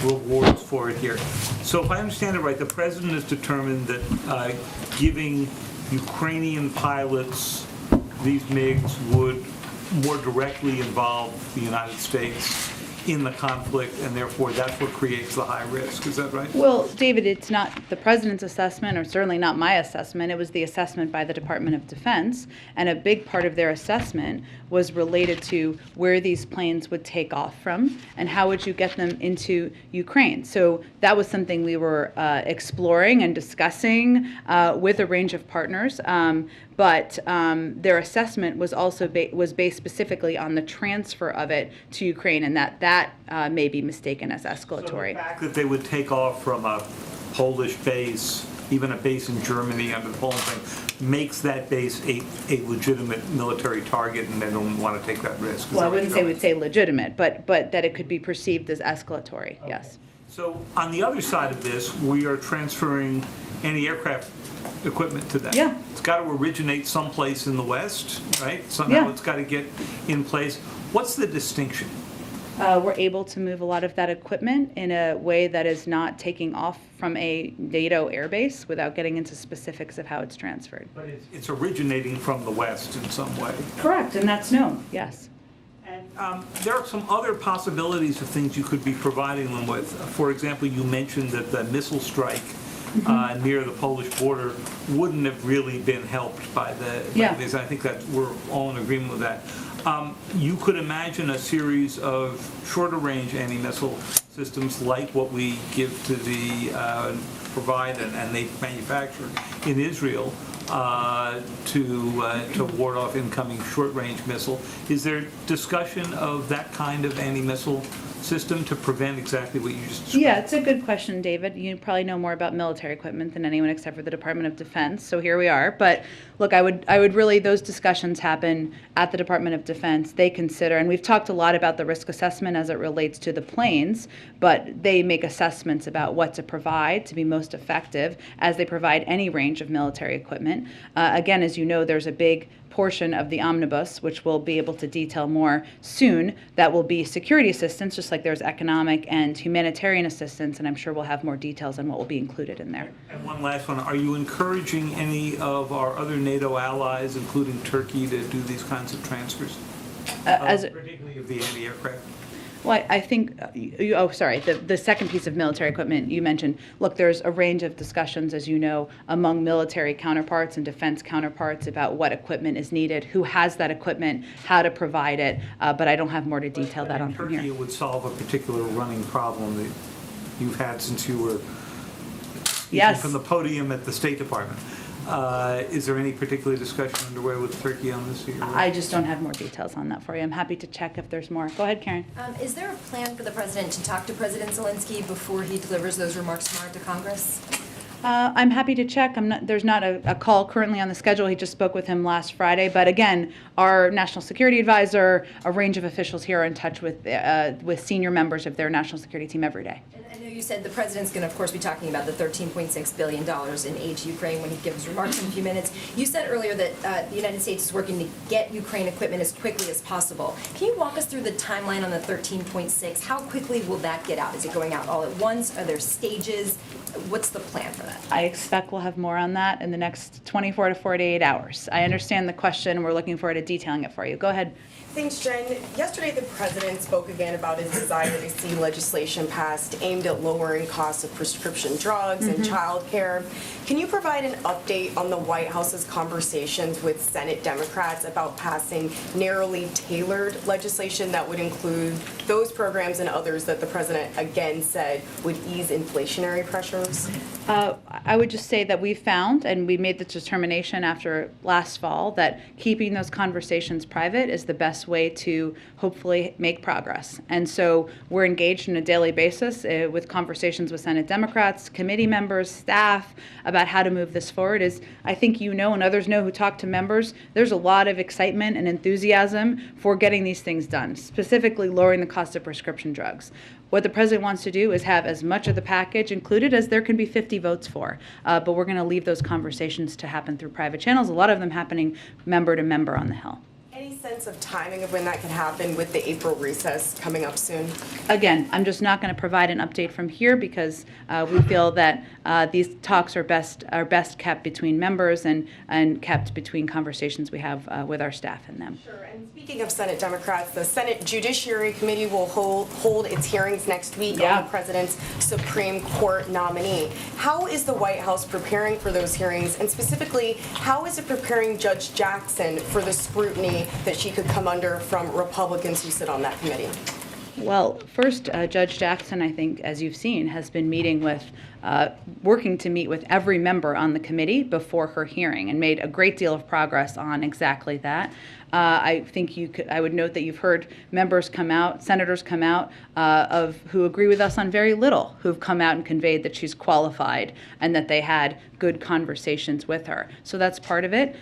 Speaker 13: rewards for it here. So if I understand it right, the president has determined that giving Ukrainian pilots these MiGs would more directly involve the United States in the conflict, and therefore that's what creates the high risk. Is that right?
Speaker 4: Well, David, it's not the president's assessment, or certainly not my assessment. It was the assessment by the Department of Defense, and a big part of their assessment was related to where these planes would take off from and how would you get them into Ukraine. So that was something we were exploring and discussing with a range of partners. But their assessment was also was based specifically on the transfer of it to Ukraine, and that may be mistaken as escalatory.
Speaker 13: So the fact that they would take off from a Polish base, even a base in Germany under the Poland thing, makes that base a legitimate military target, and they don't want to take that risk.
Speaker 4: Well, I wouldn't say we'd say legitimate, but that it could be perceived as escalatory. Okay. Yes.
Speaker 13: So on the other side of this, we are transferring anti-aircraft equipment to them.
Speaker 4: Yeah.
Speaker 13: It's got to originate someplace in the West, right? Somehow it's got to get in place. What's the distinction?
Speaker 4: We're able to move a lot of that equipment in a way that is not taking off from a NATO airbase without getting into specifics of how it's transferred.
Speaker 13: But it's originating from the West in some way.
Speaker 4: Correct, and that's known, yes.
Speaker 13: And there are some other possibilities of things you could be providing them with. For example, you mentioned that the missile strike near the Polish border wouldn't have really been helped by this. I think that we're all in agreement with that. You could imagine a series of shorter range anti-missile systems like what we give to the provide and they manufacture in Israel to ward off incoming short-range missile. Is there discussion of that kind of anti-missile system to prevent exactly what you just described?
Speaker 4: Yeah, it's a good question, David. You probably know more about military equipment than anyone except for the Department of Defense, so here we are. But look, I would really, those discussions happen at the Department of Defense. They consider, and we've talked a lot about the risk assessment as it relates to the planes, but they make assessments about what to provide to be most effective as they provide any range of military equipment. Again, as you know, there's a big portion of the omnibus, which we'll be able to detail more soon, that will be security assistance, just like there's economic and humanitarian assistance, and I'm sure we'll have more details on what will be included in there.
Speaker 13: And one last one, are you encouraging any of our other NATO allies, including Turkey, to do these kinds of transfers? Particularly of the anti-aircraft?
Speaker 4: Well, I think, the second piece of military equipment you mentioned, look, there's a range of discussions, as you know, among military counterparts and defense counterparts about what equipment is needed, who has that equipment, how to provide it, but I don't have more to detail that on from here.
Speaker 13: Turkey would solve a particular running problem that you've had since you were speaking from the podium at the State Department. Is there any particular discussion underway with Turkey on this?
Speaker 4: I just don't have more details on that for you. I'm happy to check if there's more. Go ahead, Karen.
Speaker 14: Is there a plan for the president to talk to President Zelensky before he delivers those remarks tomorrow to Congress?
Speaker 4: I'm happy to check. There's not a call currently on the schedule. He just spoke with him last Friday. But again, our national security advisor, a range of officials here are in touch with senior members of their national security team every day.
Speaker 14: I know you said the president's going to, of course, be talking about the $13.6 billion in aid to Ukraine when he gives remarks in a few minutes. You said earlier that the United States is working to get Ukraine equipment as quickly as possible. Can you walk us through the timeline on the 13.6? How quickly will that get out? Is it going out all at once? Are there stages? What's the plan for that?
Speaker 4: I expect we'll have more on that in the next 24 to 48 hours. I understand the question. We're looking forward to detailing it for you. Go ahead.
Speaker 15: Thanks, Jen. Yesterday, the president spoke again about his desire to see legislation passed aimed at lowering costs of prescription drugs and child care. Can you provide an update on the White House's conversations with Senate Democrats about passing narrowly tailored legislation that would include those programs and others that the president again said would ease inflationary pressures?
Speaker 4: I would just say that we found, and we made the determination after last fall, that keeping those conversations private is the best way to hopefully make progress. And so we're engaged on a daily basis with conversations with Senate Democrats, committee members, staff, about how to move this forward. As I think you know and others know who talk to members, there's a lot of excitement and enthusiasm for getting these things done, specifically lowering the cost of prescription drugs. What the president wants to do is have as much of the package included as there can be 50 votes for. But we're going to leave those conversations to happen through private channels, a lot of them happening member to member on the Hill.
Speaker 15: Any sense of timing of when that can happen with the April recess coming up soon?
Speaker 4: Again, I'm just not going to provide an update from here because we feel that these talks are best kept between members and kept between conversations we have with our staff and them.
Speaker 15: Sure. And speaking of Senate Democrats, the Senate Judiciary Committee will hold its hearings next week on the president's Supreme Court nominee. How is the White House preparing for those hearings, and specifically, how is it preparing Judge Jackson for the scrutiny that she could come under from Republicans who sit on that committee?
Speaker 4: Well, first, Judge Jackson, I think, as you've seen, has been working to meet with every member on the committee before her hearing and made a great deal of progress on exactly that. I think I would note that you've heard members come out, senators come out, who agree with us on very little, who've come out and conveyed that she's qualified and that they had good conversations with her. So that's part of it.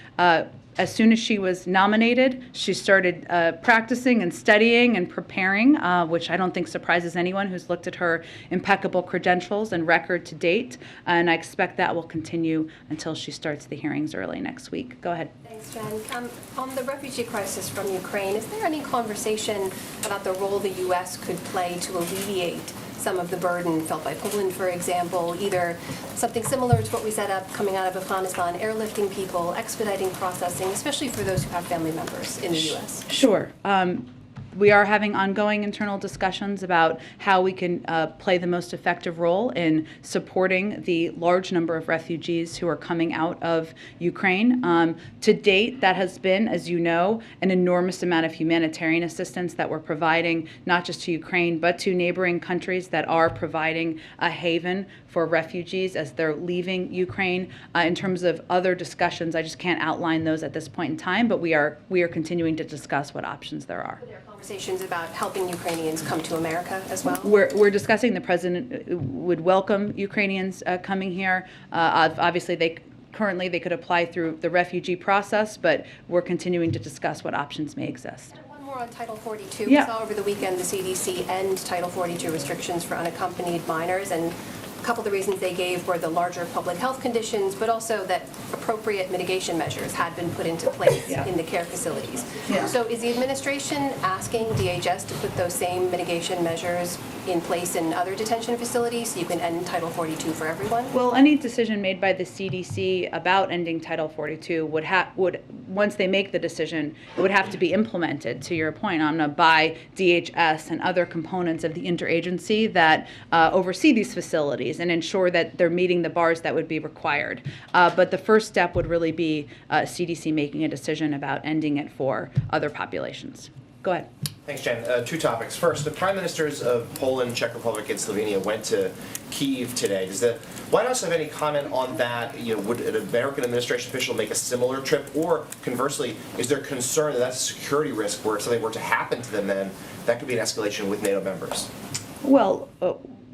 Speaker 4: As soon as she was nominated, she started practicing and studying and preparing, which I don't think surprises anyone who's looked at her impeccable credentials and record to date. And I expect that will continue until she starts the hearings early next week. Go ahead.
Speaker 16: Thanks, Jen. On the refugee crisis from Ukraine, is there any conversation about the role the U.S. could play to alleviate some of the burden felt by Poland, for example, either something similar to what we set up coming out of Afghanistan, airlifting people, expediting processing, especially for those who have family members in the U.S.?
Speaker 4: Sure. We are having ongoing internal discussions about how we can play the most effective role in supporting the large number of refugees who are coming out of Ukraine. To date, that has been, as you know, an enormous amount of humanitarian assistance that we're providing, not just to Ukraine, but to neighboring countries that are providing a haven for refugees as they're leaving Ukraine. In terms of other discussions, I just can't outline those at this point in time, but we are continuing to discuss what options there are.
Speaker 16: Conversations about helping Ukrainians come to America as well?
Speaker 4: We're discussing the president would welcome Ukrainians coming here. Obviously, currently they could apply through the refugee process, but we're continuing to discuss what options may exist.
Speaker 16: One more on Title 42.
Speaker 4: Yeah.
Speaker 16: We saw over the weekend the CDC end Title 42 restrictions for unaccompanied minors, and a couple of the reasons they gave were the larger public health conditions, but also that appropriate mitigation measures had been put into place in the care facilities.
Speaker 4: Yeah.
Speaker 16: So is the administration asking DHS to put those same mitigation measures in place in other detention facilities so you can end Title 42 for everyone?
Speaker 4: Well, any decision made by the CDC about ending Title 42 would once they make the decision, it would have to be implemented, to your point, Amna, by DHS and other components of the interagency that oversee these facilities and ensure that they're meeting the bars that would be required. But the first step would really be CDC making a decision about ending it for other populations. Go ahead.
Speaker 17: Thanks, Jen. Two topics. First, the prime ministers of Poland, Czech Republic, and Slovenia went to Kyiv today. Does the White House have any comment on that? Would an American administration official make a similar trip? Or conversely, is there concern that that's a security risk where if something were to happen to them, then that could be an escalation with NATO members?
Speaker 4: Well,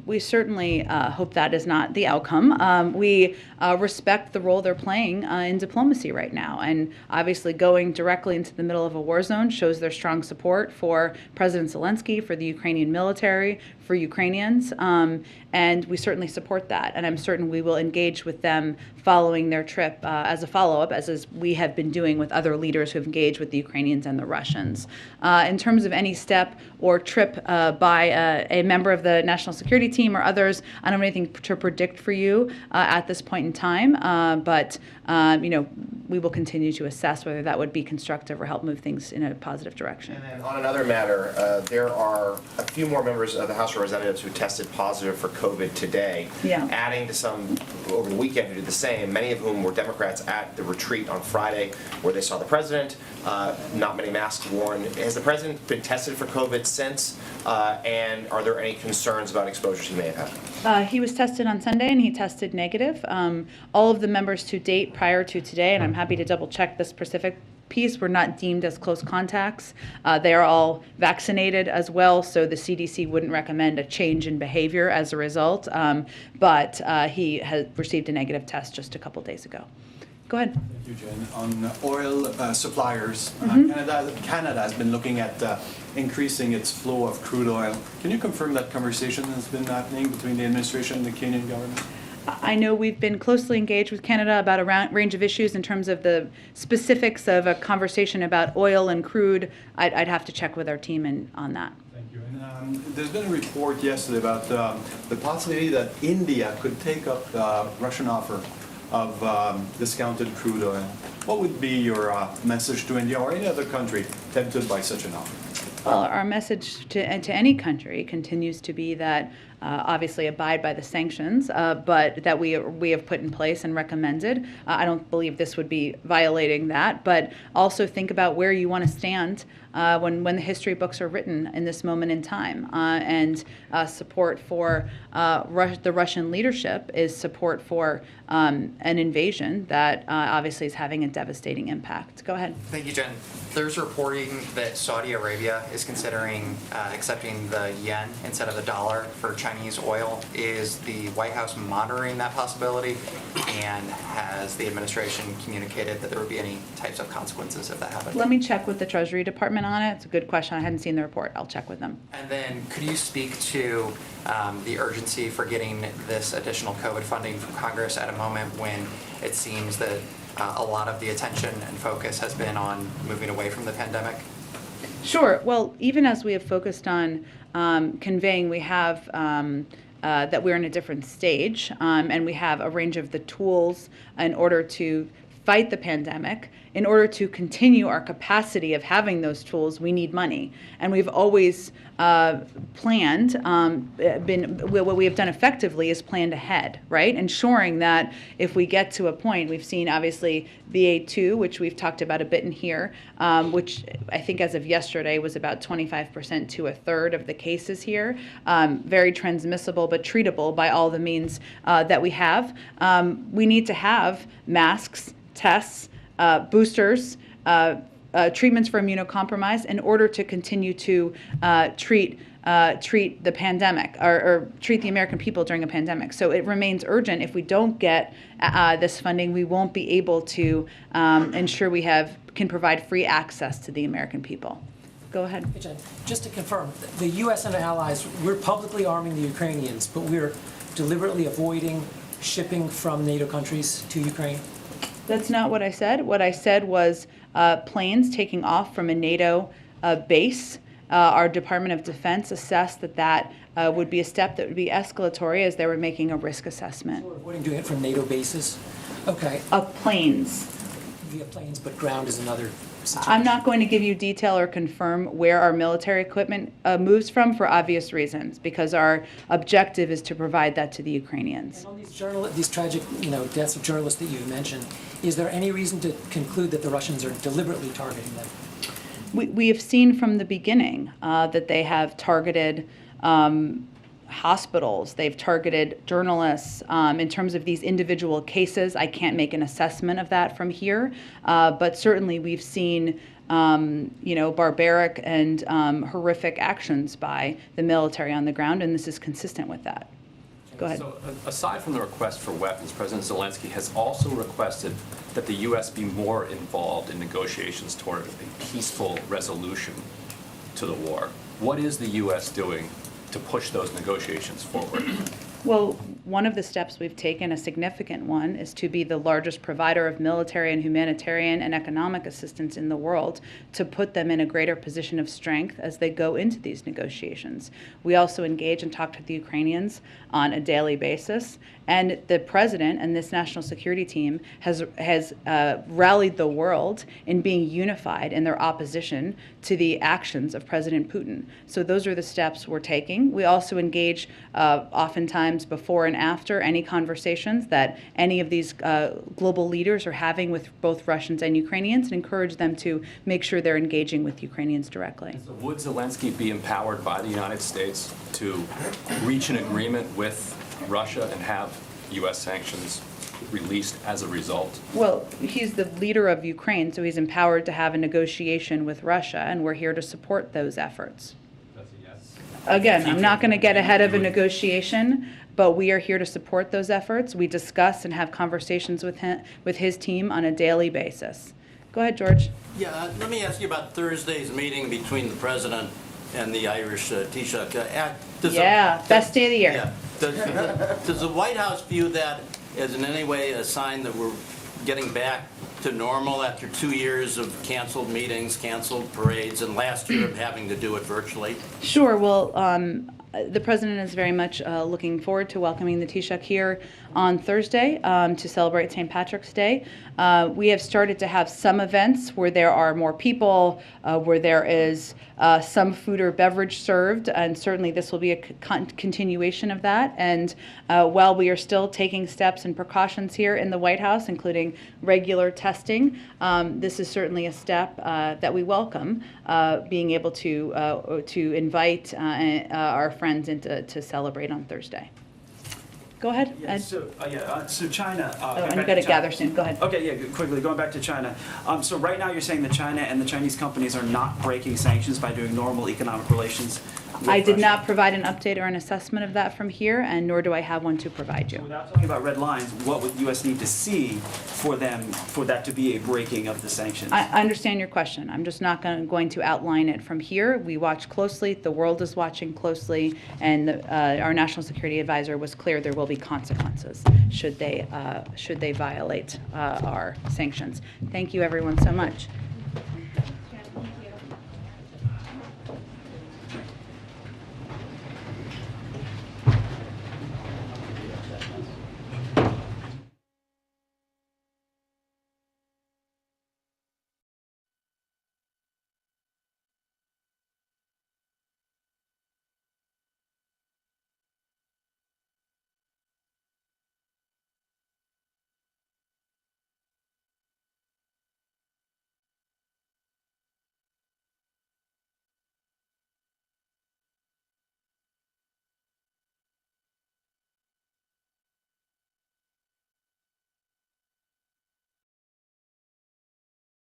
Speaker 4: we certainly hope that is not the outcome. We respect the role they're playing in diplomacy right now. And obviously going directly into the middle of a war zone shows their strong support for President Zelensky, for the Ukrainian military, for Ukrainians. And we certainly support that. And I'm certain we will engage with them following their trip as a follow-up, as we have been doing with other leaders who have engaged with the Ukrainians and the Russians. In terms of any step or trip by a member of the national security team or others, I don't have anything to predict for you at this point in time, but we will continue to assess whether that would be constructive or help move things in a positive direction.
Speaker 17: And then on another matter, there are a few more members of the House of Representatives who tested positive for COVID today, adding to some over the weekend who did the same, many of whom were Democrats at the retreat on Friday where they saw the president, not many masks worn. Has the president been tested for COVID since, and are there any concerns about exposures he may have had?
Speaker 4: He was tested on Sunday and he tested negative. All of the members to date prior to today, and I'm happy to double check this specific piece, were not deemed as close contacts. They are all vaccinated as well, so the CDC wouldn't recommend a change in behavior as a result, but he has received a negative test just a couple days ago. Go ahead.
Speaker 18: Thank you, Jen. On oil suppliers, Canada has been looking at increasing its flow of crude oil. Can you confirm that conversation has been happening between the administration and the Kenyan government?
Speaker 4: I know we've been closely engaged with Canada about a range of issues in terms of the specifics of a conversation about oil and crude. I'd have to check with our team on that.
Speaker 18: Thank you. And there's been a report yesterday about the possibility that India could take up the Russian offer of discounted crude oil. What would be your message to India or any other country tempted by such an offer?
Speaker 4: Well, our message to any country continues to be that obviously abide by the sanctions, but that we have put in place and recommended. I don't believe this would be violating that, but also think about where you want to stand when the history books are written in this moment in time. And support for the Russian leadership is support for an invasion that obviously is having a devastating impact. Go ahead.
Speaker 19: Thank you, Jen. There's reporting that Saudi Arabia is considering accepting the yen instead of the dollar for Chinese oil. Is the White House monitoring that possibility? And has the administration communicated that there would be any types of consequences if that happened?
Speaker 4: Let me check with the Treasury Department on it. It's a good question. I hadn't seen the report. I'll check with them.
Speaker 19: And then could you speak to the urgency for getting this additional COVID funding from Congress at a moment when it seems that a lot of the attention and focus has been on moving away from the pandemic?
Speaker 4: Sure. Well, even as we have focused on conveying, we have that we're in a different stage, and we have a range of the tools in order to fight the pandemic, in order to continue our capacity of having those tools, we need money. And we've always planned, what we have done effectively is planned ahead, right? Ensuring that if we get to a point, we've seen obviously BA2, which we've talked about a bit in here, which I think as of yesterday was about 25% to a third of the cases here. Very transmissible but treatable by all the means that we have. We need to have masks, tests, boosters, treatments for immunocompromised in order to continue to treat the pandemic or treat the American people during a pandemic. So it remains urgent. If we don't get this funding, we won't be able to ensure we can provide free access to the American people. Go ahead.
Speaker 20: Hey, Jen, just to confirm, the U.S. and our allies, we're publicly arming the Ukrainians, but we're deliberately avoiding shipping from NATO countries to Ukraine?
Speaker 4: That's not what I said. What I said was planes taking off from a NATO base. Our Department of Defense assessed that would be a step that would be escalatory as they were making a risk assessment.
Speaker 20: So we're avoiding doing it from NATO bases? Okay.
Speaker 4: Of planes.
Speaker 20: Via planes, but ground is another situation.
Speaker 4: I'm not going to give you detail or confirm where our military equipment moves from for obvious reasons, because our objective is to provide that to the Ukrainians.
Speaker 20: And on these tragic, deaths of journalists that you mentioned, is there any reason to conclude that the Russians are deliberately targeting them?
Speaker 4: We have seen from the beginning that they have targeted hospitals, they've targeted journalists. In terms of these individual cases, I can't make an assessment of that from here, but certainly we've seen barbaric and horrific actions by the military on the ground, and this is consistent with that. Go ahead.
Speaker 21: So aside from the request for weapons, President Zelensky has also requested that the U.S. be more involved in negotiations toward a peaceful resolution to the war. What is the U.S. doing to push those negotiations forward?
Speaker 4: Well, one of the steps we've taken, a significant one, is to be the largest provider of military and humanitarian and economic assistance in the world, to put them in a greater position of strength as they go into these negotiations. We also engage and talk to the Ukrainians on a daily basis, and the president and this national security team has rallied the world in being unified in their opposition to the actions of President Putin. So those are the steps we're taking. We also engage oftentimes before and after any conversations that any of these global leaders are having with both Russians and Ukrainians, and encourage them to make sure they're engaging with Ukrainians directly.
Speaker 21: So would Zelensky be empowered by the United States to reach an agreement with Russia and have U.S. sanctions released as a result?
Speaker 4: Well, he's the leader of Ukraine, so he's empowered to have a negotiation with Russia, and we're here to support those efforts.
Speaker 21: That's a yes.
Speaker 4: Again, I'm not going to get ahead of a negotiation, but we are here to support those efforts. We discuss and have conversations with his team on a daily basis. Go ahead, George.
Speaker 22: Yeah, let me ask you about Thursday's meeting between the president and the Irish Taoiseach.
Speaker 4: Best day of the year.
Speaker 22: Yeah. Does the White House view that as in any way a sign that we're getting back to normal after 2 years of canceled meetings, canceled parades, and last year of having to do it virtually?
Speaker 4: Sure. Well, the president is very much looking forward to welcoming the Taoiseach here on Thursday to celebrate St. Patrick's Day. We have started to have some events where there are more people, where there is some food or beverage served, and certainly this will be a continuation of that. And while we are still taking steps and precautions here in the White House, including regular testing, this is certainly a step that we welcome, being able to invite our friends in to celebrate on Thursday. Go ahead, Ed.
Speaker 23: So China.
Speaker 4: And you got to gather soon. Go ahead.
Speaker 23: Okay, yeah, quickly, going back to China. So right now you're saying that China and the Chinese companies are not breaking sanctions by doing normal economic relations with
Speaker 4: I did
Speaker 23: Russia.
Speaker 4: not provide an update or an assessment of that from here, and nor do I have one to provide you.
Speaker 23: Without talking about red lines, what would the U.S. need to see for that to be a breaking of the sanctions?
Speaker 4: I understand your question. I'm just not going to outline it from here. We watch closely. The world is watching closely, and our national security advisor was clear there will be consequences should they violate our sanctions. Thank you, everyone, so much.